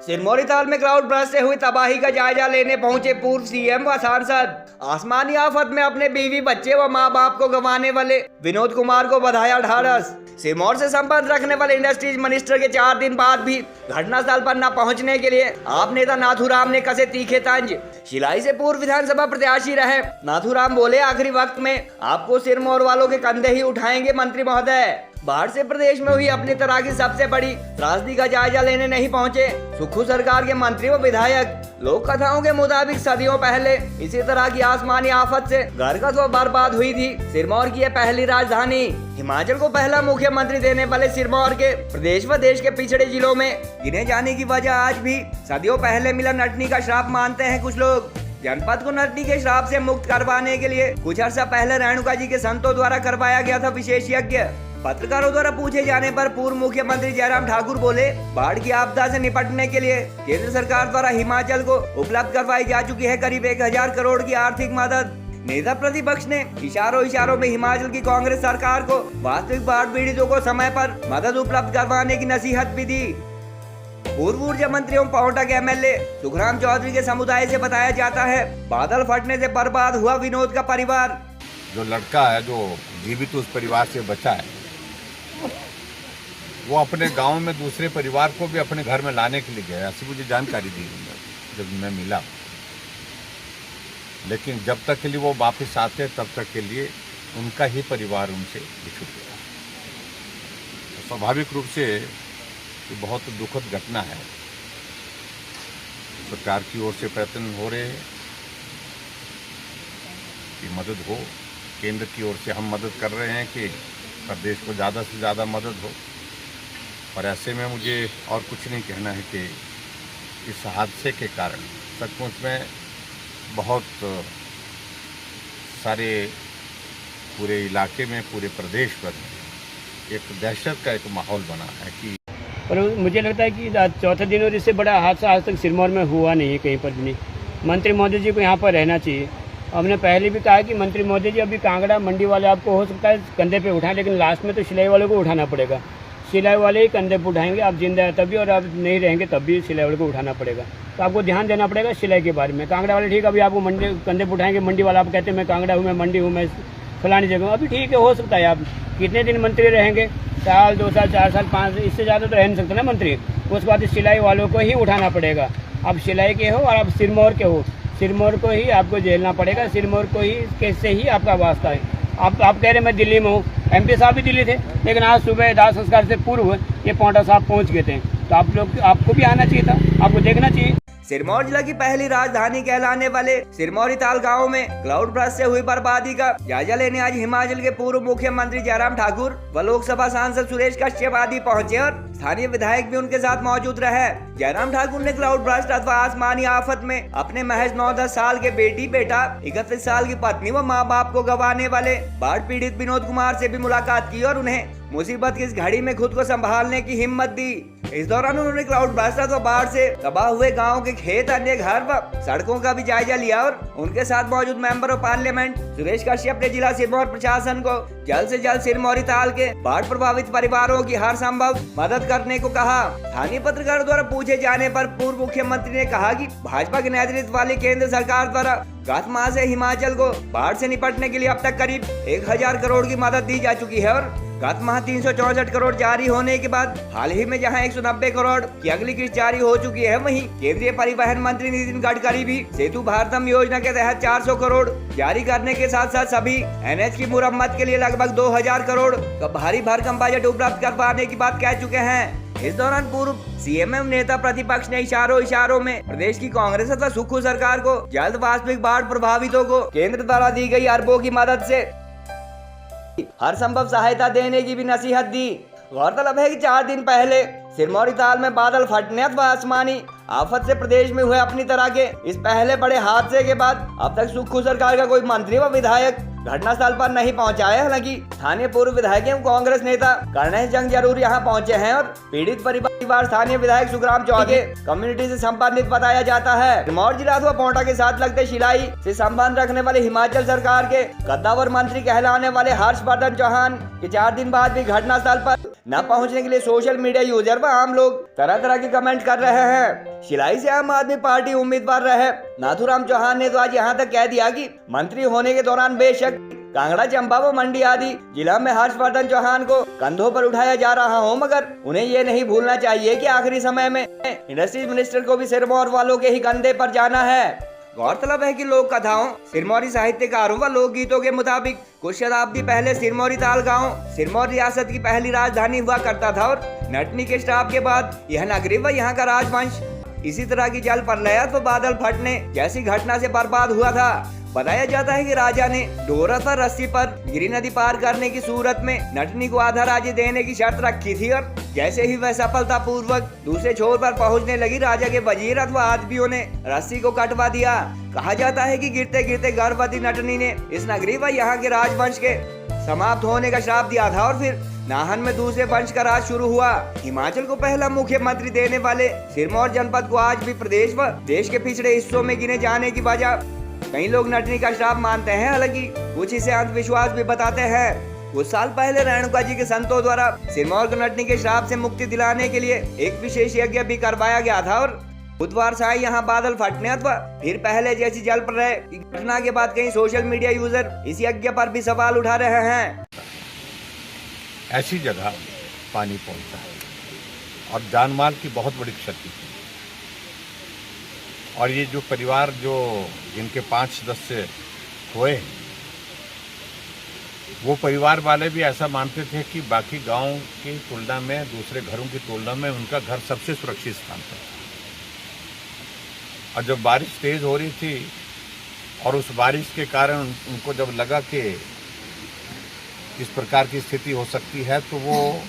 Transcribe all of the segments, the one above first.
सिरमौरी ताल में cloud burst से हुई तबाही का जायजा लेने पहुंचे पूर्व सीएम व सांसद। आसमानी आफत में अपने बीवी बच्चे व मां बाप को गंवाने वाले विनोद कुमार को बधाया ढाढ़स। सिरमौर से संबंध रखने वाले इंडस्ट्रीज मिनिस्टर के 4 दिन बाद भी घटनास्थल पर न पहुंचने के लिए आप नेता नाथूराम ने कसे तीखे तंज। शिलाई से पूर्व विधानसभा प्रत्याशी रहे नाथूराम बोले, आखिरी वक्त में आपको सिरमौर वालों के कंधे ही उठाएंगे मंत्री महोदय। बाढ़ से प्रदेश में हुई अपनी तरह की सबसे बड़ी त्रासदी का जायजा लेने नहीं पहुंचे सुक्खू सरकार के मंत्री व विधायक। लोक कथाओं के मुताबिक सदियों पहले इसी तरह की आसमानी आफत से घरकत व बर्बाद हुई थी सिरमौर की यह पहली राजधानी। हिमाचल को पहला मुख्यमंत्री देने वाले सिरमौर के प्रदेश व देश के पिछड़े जिलों में गिने जाने की वजह आज भी सदियों पहले मिला नटनी का श्राप मानते हैं कुछ लोग। जनपद को नटनी के श्राप से मुक्त करवाने के लिए कुछ अर्सा पहले रेणुका जी के संतों द्वारा करवाया गया था विशेष यज्ञ। पत्रकारों द्वारा पूछे जाने पर पूर्व मुख्यमंत्री जयराम ठाकुर बोले, बाढ़ की आपदा से निपटने के लिए केंद्र सरकार द्वारा हिमाचल को उपलब्ध करवाई जा चुकी है करीब 1000 करोड़ की आर्थिक मदद। नेता प्रतिपक्ष ने इशारों में हिमाचल की कांग्रेस सरकार को वास्तविक बाढ़ पीड़ितों को समय पर मदद उपलब्ध करवाने की नसीहत भी दी। पूर्व ऊर्जा मंत्री एवं पाउंटा के एमएलए सुखराम चौधरी के समुदाय से बताया जाता है, बादल फटने से बर्बाद हुआ विनोद का परिवार। जो लड़का है जो जीवित उस परिवार से बचा है, वो अपने गांव में दूसरे परिवार को भी अपने घर में लाने के लिए गया, ऐसी मुझे जानकारी दी जब मैं मिला। लेकिन जब तक के लिए वो वापस आते तब तक के लिए उनका ही परिवार उनसे बिछुड़ गया। तो स्वाभाविक रूप से ये बहुत दुखद घटना है। सरकार की ओर से प्रयत्न हो रहे हैं कि मदद हो, केंद्र की ओर से हम मदद कर रहे हैं कि प्रदेश को ज़्यादा से ज़्यादा मदद हो। और ऐसे में मुझे और कुछ नहीं कहना है कि इस हादसे के कारण सचमुच में बहुत सारे पूरे इलाके में, पूरे प्रदेश पर एक दहशत का एक माहौल बना है कि और मुझे लगता है कि चौथे दिन और इससे बड़ा हादसा आज तक सिरमौर में हुआ नहीं है, कहीं पर भी नहीं। मंत्री महोदय जी को यहाँ पर रहना चाहिए। हमने पहले भी कहा कि मंत्री महोदय जी अभी कांगड़ा मंडी वाले आपको हो सकता है कंधे पे उठाएं, लेकिन लास्ट में तो सिलाई वाले को उठाना पड़ेगा। सिलाई वाले ही कंधे पे उठाएंगे, आप जिंदा है तभी और आप नहीं रहेंगे तब भी सिलाई वाले को उठाना पड़ेगा। तो आपको ध्यान देना पड़ेगा सिलाई के बारे में। कांगड़ा वाले ठीक, अभी आपको मंडी कंधे पे उठाएंगे, मंडी वाला आप कहते हैं मैं कांगड़ा हूँ, मैं मंडी हूँ, मैं फलानी जगह हूँ। अभी ठीक है, हो सकता है आप कितने दिन मंत्री रहेंगे, 1 साल 2 साल 4 साल 5, इससे ज़्यादा तो रह नहीं सकते ना मंत्री। उसके बाद सिलाई वालों को ही उठाना पड़ेगा। आप सिलाई के हो और आप सिरमौर के हो, सिरमौर को ही आपको झेलना पड़ेगा, सिरमौर को ही कैसे ही आपका वास्ता है। आप कह रहे मैं दिल्ली में हूँ, एमपी साहब भी दिल्ली थे, लेकिन आज सुबह दाह संस्कार से पूर्व ये पाउंटा साहब पहुँच गए थे। तो आपको भी आना चाहिए था, आपको देखना चाहिए। सिरमौर जिला की पहली राजधानी कहलाने वाले सिरमौरी ताल गांव में क्लाउड बर्स्ट से हुई बर्बादी का जायजा लेने आज हिमाचल के पूर्व मुख्यमंत्री जयराम ठाकुर व लोकसभा सांसद सुरेश कश्यप आदि पहुंचे और स्थानीय विधायक भी उनके साथ मौजूद रहे। जयराम ठाकुर ने क्लाउड बर्स्ट अथवा आसमानी आफत में अपने महज 9-10 साल के बेटी बेटा, 31 साल की पत्नी व माँ बाप को गंवाने वाले बाढ़ पीड़ित विनोद कुमार से भी मुलाकात की और उन्हें मुसीबत की इस घड़ी में खुद को संभालने की हिम्मत दी। इस दौरान उन्होंने क्लाउड बर्स्ट व बाढ़ से तबाह हुए गांव के खेत, अन्य घर व सड़कों का भी जायजा लिया और उनके साथ मौजूद member of parliament Suresh Kashyap ने जिला सिरमौर प्रशासन को जल्द से जल्द सिरमौरी ताल के बाढ़ प्रभावित परिवारों की हर संभव मदद करने को कहा। स्थानीय पत्रकारों द्वारा पूछे जाने पर पूर्व मुख्यमंत्री ने कहा कि भाजपा के नेतृत्व वाली केंद्र सरकार द्वारा गत माह से हिमाचल को बाढ़ से निपटने के लिए अब तक करीब 1000 करोड़ की मदद दी जा चुकी है और गत माह 364 करोड़ जारी होने के बाद हाल ही में जहां 190 करोड़ की अगली किस्त जारी हो चुकी है, वहीं केंद्रीय परिवहन मंत्री नितिन गडकरी भी सेतु भारतम योजना के तहत 400 करोड़ जारी करने के साथ साथ सभी एनएच की मुरम्मत के लिए लगभग 2000 करोड़ का भारी भरकम बजट उपलब्ध करवाने की बात कह चुके हैं। इस दौरान पूर्व सीएम एवं नेता प्रतिपक्ष ने इशारों में प्रदेश की कांग्रेस तथा सुक्खू सरकार को जल्द वास्तविक बाढ़ प्रभावितों को केंद्र द्वारा दी गई अरबों की मदद से हर संभव सहायता देने की भी नसीहत दी। गौरतलब है कि 4 दिन पहले सिरमौरी ताल में बादल फटने व आसमानी आफत से प्रदेश में हुए अपनी तरह के इस पहले बड़े हादसे के बाद अब तक सुक्खू सरकार का कोई मंत्री व विधायक घटनास्थल पर नहीं पहुंचा है। हालांकि स्थानीय पूर्व विधायक एवं कांग्रेस नेता कर्णेश जंग जरूर यहां पहुंचे हैं और पीड़ित परिवार स्थानीय विधायक सुखराम चौधरी कम्युनिटी से संबंधित बताया जाता है। सिरमौर जिला अथवा पाउंटा के साथ लगते शिलाई से संबंध रखने वाले हिमाचल सरकार के कद्दावर मंत्री कहलाने वाले हर्षवर्धन चौहान के 4 दिन बाद भी घटनास्थल पर न पहुंचने के लिए सोशल मीडिया यूजर व आम लोग तरह तरह के कमेंट कर रहे हैं। शिलाई से आम आदमी पार्टी उम्मीदवार रहे नाथूराम चौहान ने तो आज यहां तक कह दिया कि मंत्री होने के दौरान बेशक कांगड़ा, चंबा व मंडी आदि जिला में हर्षवर्धन चौहान को कंधों पर उठाया जा रहा हो, मगर उन्हें ये नहीं भूलना चाहिए कि आखिरी समय में इंडस्ट्रीज मिनिस्टर को भी सिरमौर वालों के ही कंधे पर जाना है। गौरतलब है कि लोक कथाओं, सिरमौरी साहित्यकारों व लोकगीतों के मुताबिक कुछ शताब्दी पहले सिरमौरी ताल गाँव सिरमौर रियासत की पहली राजधानी हुआ करता था और नटनी के स्टाफ के बाद यह नगरी व यहाँ का राजवंश इसी तरह की जल प्रलय व बादल फटने जैसी घटना से बर्बाद हुआ था। बताया जाता है कि राजा ने डोरा व रस्सी पर गिरी नदी पार करने की सूरत में नटनी को आधा राज्य देने की शर्त रखी थी और जैसे ही वह सफलता पूर्वक दूसरे छोर पर पहुंचने लगी, राजा के वजीर अथवा आदमियों ने रस्सी को कटवा दिया। कहा जाता है कि गिरते गिरते गर्भवती नटनी ने इस नगरी व यहाँ के राजवंश के समाप्त होने का श्राप दिया था और फिर नाहन में दूसरे वंश का राज शुरू हुआ। हिमाचल को पहला मुख्यमंत्री देने वाले सिरमौर जनपद को आज भी प्रदेश व देश के पिछड़े हिस्सों में गिने जाने की वजह कई लोग नटनी का श्राप मानते हैं। हालांकि कुछ इसे अंधविश्वास भी बताते हैं। कुछ साल पहले रेणुका जी के संतों द्वारा सिरमौर को नटनी के श्राप से मुक्ति दिलाने के लिए एक विशेष यज्ञ भी करवाया गया था और बुधवार शाही यहाँ बादल फटने अथवा फिर पहले जैसी जल प्रलय की घटना के बाद कई सोशल मीडिया यूजर इस यज्ञ पर भी सवाल उठा रहे हैं। ऐसी जगह पानी पहुंचा है और जान माल की बहुत बड़ी क्षति थी। और ये जो परिवार जो जिनके 5 सदस्य हुए, वो परिवार वाले भी ऐसा मानते थे कि बाकी गांव की तुलना में, दूसरे घरों की तुलना में उनका घर सबसे सुरक्षित स्थान पर था। और जब बारिश तेज हो रही थी और उस बारिश के कारण उनको जब लगा कि इस प्रकार की स्थिति हो सकती है, तो वो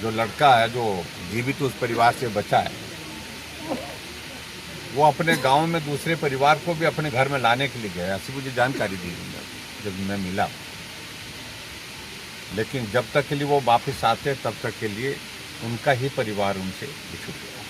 जो लड़का है जो जीवित उस परिवार से बचा है, वो अपने गांव में दूसरे परिवार को भी अपने घर में लाने के लिए गया। ऐसी मुझे जानकारी दी जब मैं मिला। लेकिन जब तक के लिए वो वापस आते तब तक के लिए उनका ही परिवार उनसे बिछुड़ गया।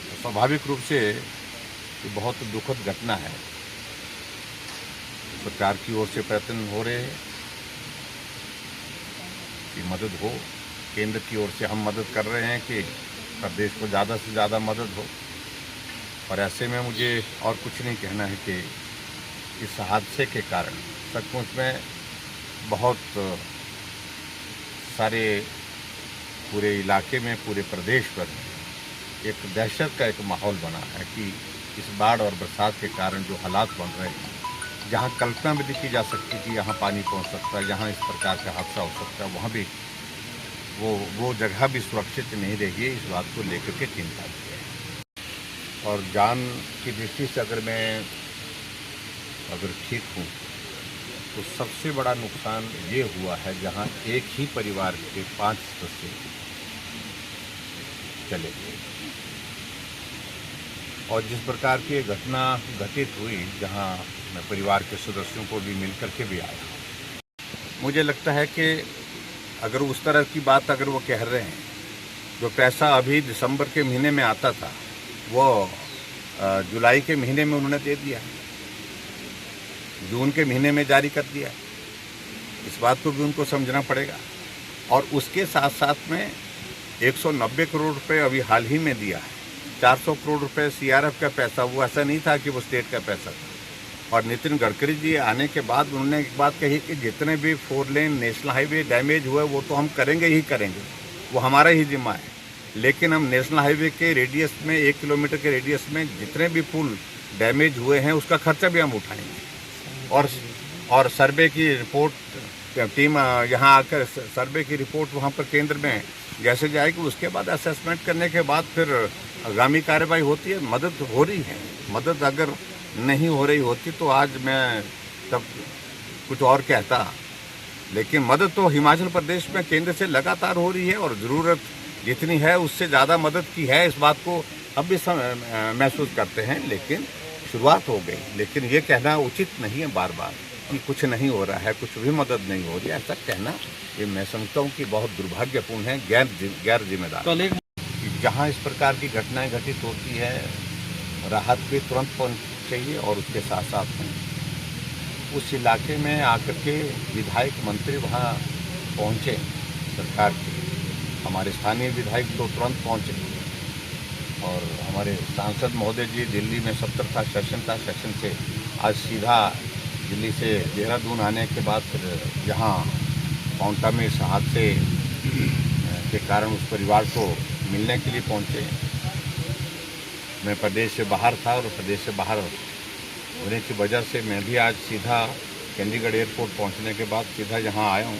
तो स्वाभाविक रूप से ये बहुत दुखद घटना है। सरकार की ओर से प्रयत्न हो रहे हैं कि मदद हो, केंद्र की ओर से हम मदद कर रहे हैं कि प्रदेश को ज़्यादा से ज़्यादा मदद हो। और ऐसे में मुझे और कुछ नहीं कहना है कि इस हादसे के कारण सचमुच में बहुत सारे पूरे इलाके में, पूरे प्रदेश पर एक दहशत का एक माहौल बना है कि इस बाढ़ और बरसात के कारण जो हालात बन रहे हैं, जहाँ कल्पना भी की जा सकती कि यहाँ पानी पहुँच सकता है, जहाँ इस प्रकार का हादसा हो सकता है, वहाँ भी वो जगह भी सुरक्षित नहीं रही है। इस बात को लेकर के चिंता भी है। और जान की दृष्टि से अगर ठीक हूँ तो सबसे बड़ा नुकसान ये हुआ है जहाँ एक ही परिवार के 5 सदस्य चले गए। और जिस प्रकार की घटना घटित हुई, जहाँ मैं परिवार के सदस्यों को भी मिलकर के भी आया, मुझे लगता है कि अगर उस तरह की बात अगर वो कह रहे हैं, जो पैसा अभी दिसंबर के महीने में आता था वो जुलाई के महीने में उन्होंने दे दिया, जून के महीने में जारी कर दिया। इस बात को भी उनको समझना पड़ेगा। और उसके साथ साथ में 190 करोड़ रुपए अभी हाल ही में दिया है। 400 करोड़ रुपए सीआरएफ का पैसा, वो ऐसा नहीं था कि वो स्टेट का पैसा था। और नितिन गडकरी जी आने के बाद उन्होंने एक बात कही कि जितने भी 4 लेन नेशनल हाईवे डैमेज हुए वो तो हम करेंगे ही करेंगे, वो हमारा ही जिम्मा है। लेकिन हम नेशनल हाईवे के रेडियस में 1 किलोमीटर के रेडियस में जितने भी पुल डैमेज हुए हैं उसका खर्चा भी हम उठाएंगे। और सर्वे की रिपोर्ट, टीम यहाँ आकर सर्वे की रिपोर्ट वहाँ पर केंद्र में जैसे जाएगी, उसके बाद असेसमेंट करने के बाद फिर आगामी कार्रवाई होती है। मदद हो रही है। मदद अगर नहीं हो रही होती तो आज मैं तब कुछ और कहता। लेकिन मदद तो हिमाचल प्रदेश में केंद्र से लगातार हो रही है और ज़रूरत जितनी है उससे ज़्यादा मदद की है। इस बात को अब भी महसूस करते हैं। लेकिन शुरुआत हो गई। लेकिन ये कहना उचित नहीं है बार बार कि कुछ नहीं हो रहा है, कुछ भी मदद नहीं हो रही है। ऐसा कहना ये मैं समझता हूँ कि बहुत दुर्भाग्यपूर्ण है, गैर जिम्मेदार। जहाँ इस प्रकार की घटनाएं घटित होती है, राहत भी तुरंत पहुँचनी चाहिए। और उसके साथ साथ में उस इलाके में आकर के विधायक मंत्री वहाँ पहुँचे सरकार के, हमारे स्थानीय विधायक तो तुरंत पहुँचे और हमारे सांसद महोदय जी दिल्ली में 70 सेशन था, सेशन से आज सीधा दिल्ली से देहरादून आने के बाद फिर यहाँ पाउंटा में इस हादसे के कारण उस परिवार को मिलने के लिए पहुँचे। मैं प्रदेश से बाहर था और प्रदेश से बाहर होने की वजह से मैं भी आज सीधा चंडीगढ़ एयरपोर्ट पहुँचने के बाद सीधा यहाँ आया हूँ।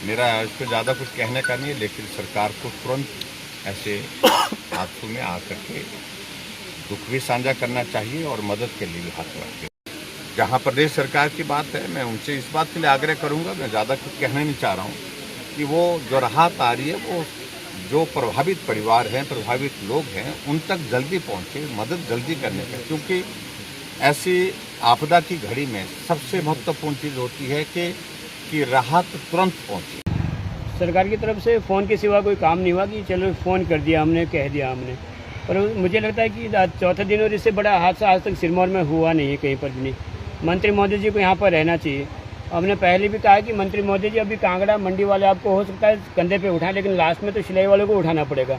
मेरा इस पर ज़्यादा कुछ कहने का नहीं है, लेकिन सरकार को तुरंत ऐसे हादसों में आकर के दुख भी साझा करना चाहिए और मदद के लिए भी हाथ बढ़ाते। जहाँ प्रदेश सरकार की बात है, मैं उनसे इस बात के लिए आग्रह करूँगा, मैं ज़्यादा कुछ कहना नहीं चाह रहा हूँ, कि वो जो राहत आ रही है वो जो प्रभावित परिवार हैं, प्रभावित लोग हैं, उन तक जल्दी पहुँचे, मदद जल्दी करने का, क्योंकि ऐसी आपदा की घड़ी में सबसे महत्वपूर्ण चीज़ होती है कि राहत तुरंत पहुँचे। सरकार की तरफ से फ़ोन के सिवा कोई काम नहीं हुआ कि चलो फ़ोन कर दिया हमने, कह दिया हमने, पर मुझे लगता है कि चौथे दिन और इससे बड़ा हादसा आज तक सिरमौर में हुआ नहीं है कहीं पर भी नहीं। मंत्री महोदय जी को यहाँ पर रहना चाहिए। हमने पहले भी कहा कि मंत्री महोदय जी अभी कांगड़ा मंडी वाले आपको हो सकता है कंधे पे उठाएं, लेकिन लास्ट में तो सिलाई वाले को उठाना पड़ेगा।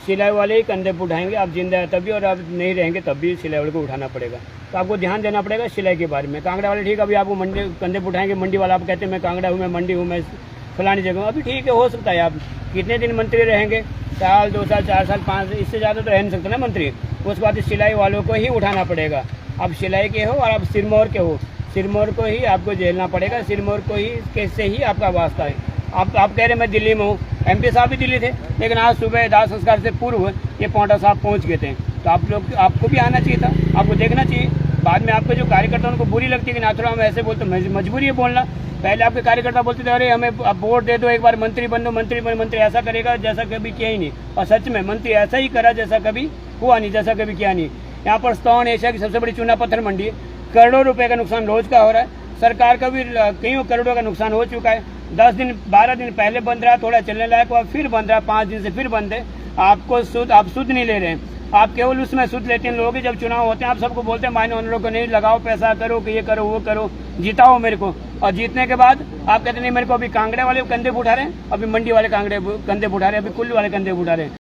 सिलाई वाले ही कंधे पे उठाएंगे, आप जिंदा है तभी और आप नहीं रहेंगे तब भी सिलाई वाले को उठाना पड़ेगा। तो आपको ध्यान देना पड़ेगा सिलाई के बारे में। कांगड़ा वाले ठीक, अभी आपको मंडी कंधे पे उठाएंगे, मंडी वाला आप कहते हैं मैं कांगड़ा हूँ, मैं मंडी हूँ, मैं फलानी जगह हूँ, अभी ठीक है, हो सकता है। आप कितने दिन मंत्री रहेंगे? साल, 2 साल, 4 साल, 5, इससे ज़्यादा तो रह नहीं सकते ना मंत्री। उसके बाद सिलाई वालों को ही उठाना पड़ेगा। आप सिलाई के हो और आप सिरमौर के हो, सिरमौर को ही आपको झेलना पड़ेगा, सिरमौर को ही कैसे ही आपका वास्ता है। आप कह रहे मैं दिल्ली में हूँ, MP साहब भी दिल्ली थे, लेकिन आज सुबह दाह संस्कार से पूर्व ये पांवटा साहब पहुँच गए थे। तो आपको भी आना चाहिए था, आपको देखना चाहिए। बाद में आपके जो कार्यकर्ता उनको बुरी लगती है कि नाथुराम हम ऐसे बोलते, मजबूरी है बोलना। पहले आपके कार्यकर्ता बोलते थे अरे हमें वोट दे दो, एक बार मंत्री बन दो, मंत्री ऐसा करेगा जैसा कभी किया ही नहीं। और सच में मंत्री ऐसा ही करा जैसा कभी हुआ नहीं, जैसा कभी किया नहीं। यहाँ पर स्टोन एशिया की सबसे बड़ी चूना पत्थर मंडी है, करोड़ों रुपए का नुकसान रोज का हो रहा है। सरकार का भी कई करोड़ों का नुकसान हो चुका है। 10 दिन 12 दिन पहले बंद रहा, थोड़ा चलने लायक हुआ, फिर बंद रहा, 5 दिन से फिर बंद है। आप शुद्ध नहीं ले रहे हैं, आप केवल उसमें शुद्ध लेते हैं। लोग जब चुनाव होते हैं आप सबको बोलते हैं मायने उन लोगों को नहीं लगाओ, पैसा करो कि ये करो वो करो, जिताओ मेरे को। और जीतने के बाद आप कहते नहीं मेरे को अभी कांगड़े वाले कंधे पे उठा रहे हैं, अभी मंडी वाले कंधे पे उठा रहे हैं, अभी कुल्लू वाले कंधे पे उठा रहे हैं।